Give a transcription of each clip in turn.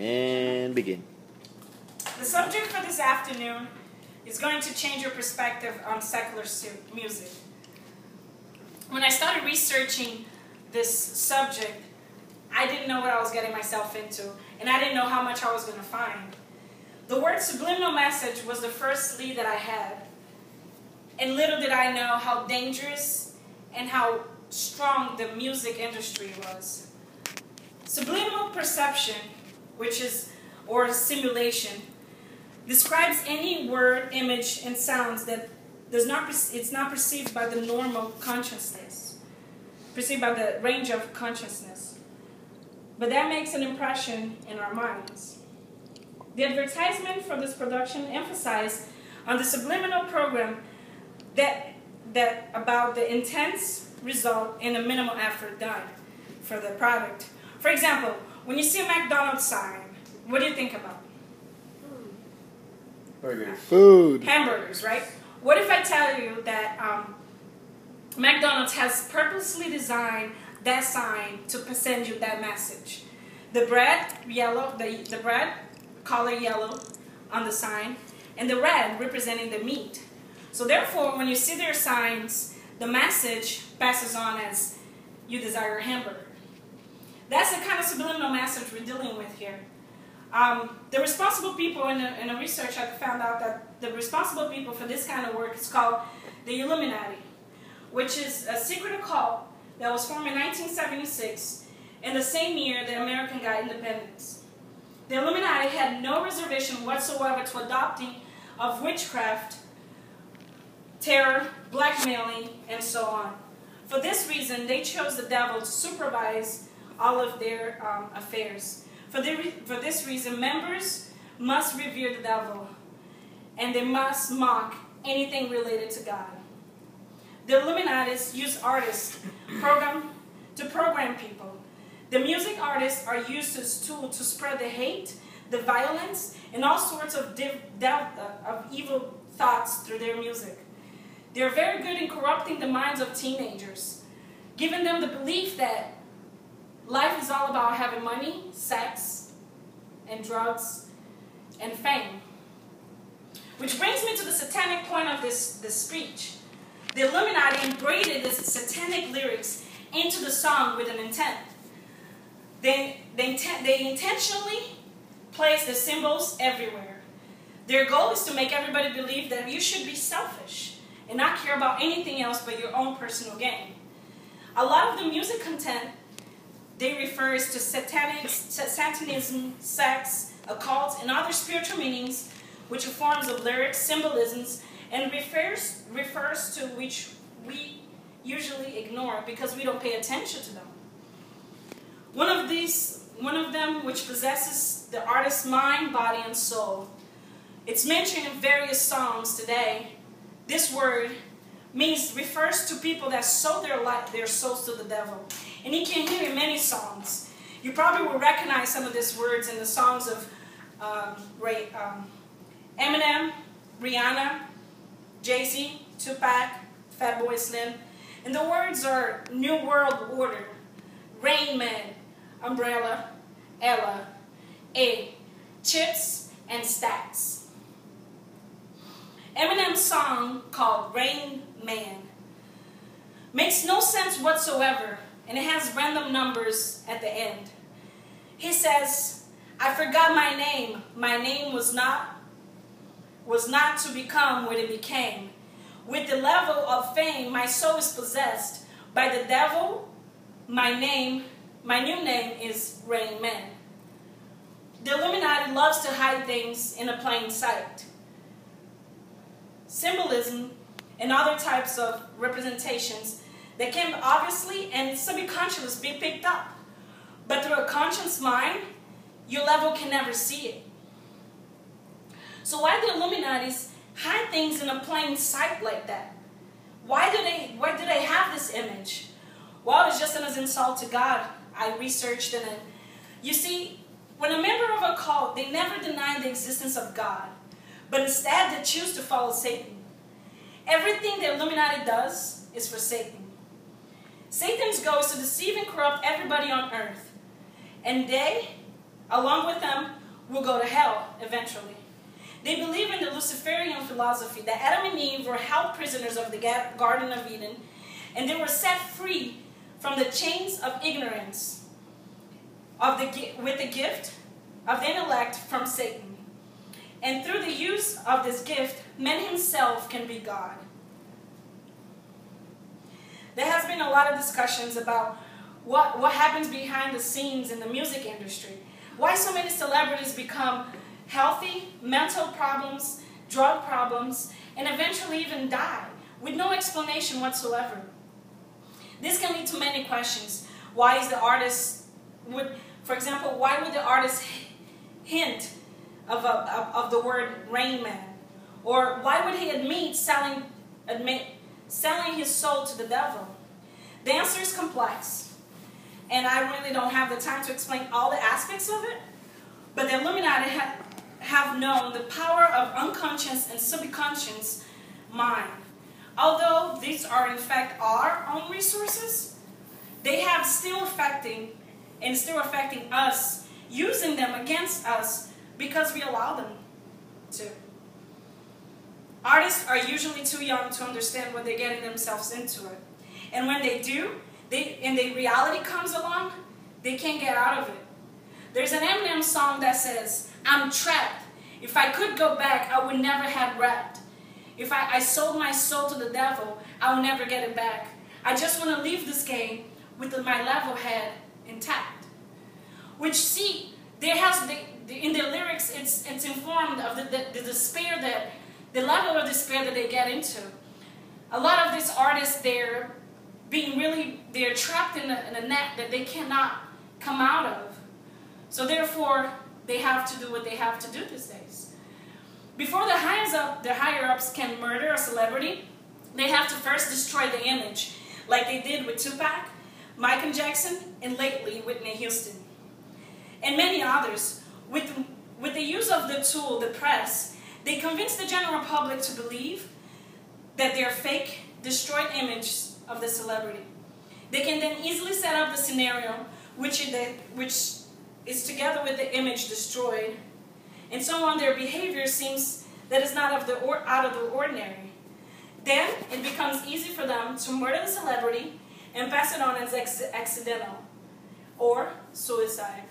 And begin. The subject for this afternoon is going to change your perspective on secular music. When I started researching this subject, I didn't know what I was getting myself into, and I didn't know how much I was going to find. The word subliminal message was the first lead that I had, and little did I know how dangerous and how strong the music industry was. Subliminal perception, or simulation, describes any word, image, and sounds that it's not perceived by the normal consciousness, perceived by the range of consciousness. But that makes an impression in our minds. The advertisement for this production emphasized on the subliminal program that about the intense result and the minimal effort done for the product. For example, when you see a McDonald's sign, what do you think about? Burgers. Food. Hamburgers, right? What if I tell you that McDonald's has purposely designed that sign to send you that message? The bread, yellow, the bread, color yellow on the sign, and the red representing the meat. So therefore, when you see their signs, the message passes on as you desire a hamburger. That's the kind of subliminal message we're dealing with here. The responsible people in the research, I found out that the responsible people for this kind of work is called the Illuminati, which is a secret occult that was formed in 1976, in the same year the American got independence. The Illuminati had no reservation whatsoever to adopting of witchcraft, terror, blackmailing, and so on. For this reason, they chose the devil to supervise all of their affairs. For this reason, members must revere the devil, and they must mock anything related to God. The Illuminatis use artists to program people. The music artists are used as a tool to spread the hate, the violence, and all sorts of evil thoughts through their music. They are very good in corrupting the minds of teenagers, giving them the belief that life is all about having money, sex, and drugs, and fame. Which brings me to the satanic point of this speech. The Illuminati embroidered the satanic lyrics into the song with an intent. They intentionally place the symbols everywhere. Their goal is to make everybody believe that you should be selfish and not care about anything else but your own personal gain. A lot of the music content they refers to satanism, sex, occults, and other spiritual meanings, which are forms of lyrics, symbolisms, and refers to which we usually ignore because we don't pay attention to them. One of them which possesses the artist's mind, body, and soul. It's mentioned in various songs today. This word refers to people that sold their souls to the devil. And you can hear in many songs. You probably will recognize some of these words in the songs of Eminem, Rihanna, Jay-Z, Tupac, Fatboy Slim. And the words are New World Order, Rain Man, Umbrella, Ella, A, Chips, and Stacks. Eminem's song called Rain Man makes no sense whatsoever, and it has random numbers at the end. He says, I forgot my name. My name was not to become what it became. With the level of fame, my soul is possessed by the devil. My new name is Rain Man. The Illuminati loves to hide things in a plain sight. Symbolism and other types of representations that can obviously and subconsciously be picked up. But through a conscious mind, your level can never see it. So why do the Illuminatis hide things in a plain sight like that? Why do they have this image? Well, it's just an insult to God. I researched it, and you see, when a member of a cult, they never deny the existence of God, but instead they choose to follow Satan. Everything the Illuminati does is for Satan. Satan's goal is to deceive and corrupt everybody on earth. And they along with them, will go to hell eventually. They believe in the Luciferian philosophy that Adam and Eve were held prisoners of the Garden of Eden, and they were set free from the chains of ignorance with the gift of the intellect from Satan. And through the use of this gift, man himself can be God. There has been a lot of discussions about what happens behind the scenes in the music industry. Why so many celebrities become healthy, mental problems, drug problems, and eventually even die with no explanation whatsoever. This can lead to many questions. Why is the artist, for example, why would the artist hint of the word Rain Man? Or why would he admit selling his soul to the devil? The answer is complex, and I really don't have the time to explain all the aspects of it, but the Illuminati have known the power of unconscious and subconscious mind. Although these are in fact our own resources, they have still affecting us, using them against us because we allow them to. Artists are usually too young to understand what they're getting themselves into it. And when they do, and the reality comes along, they can't get out of it. There's an Eminem song that says, "I'm trapped. If I could go back, I would never have rapped. If I sold my soul to the devil, I will never get it back. I just want to leave this game with my level head intact." Which, see, in the lyrics, it's informed of the despair the level of despair that they get into. A lot of these artists, they're trapped in a net that they cannot come out of. So therefore, they have to do what they have to do these days. Before the higher-ups can murder a celebrity, they have to first destroy the image, like they did with Tupac, Michael Jackson, and lately Whitney Houston. And many others. With the use of the tool, the press, they convince the general public to believe that they're fake, destroyed images of the celebrity. They can then easily set up the scenario which is together with the image destroyed, and so on. Their behavior seems that is not out of the ordinary. Then it becomes easy for them to murder the celebrity and pass it on as accidental or suicide.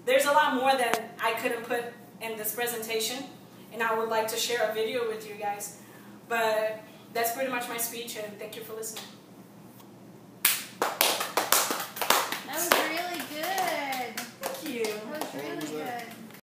There's a lot more that I couldn't put in this presentation, and I would like to share a video with you guys. But that's pretty much my speech, and thank you for listening. That was really good. Thank you. That was really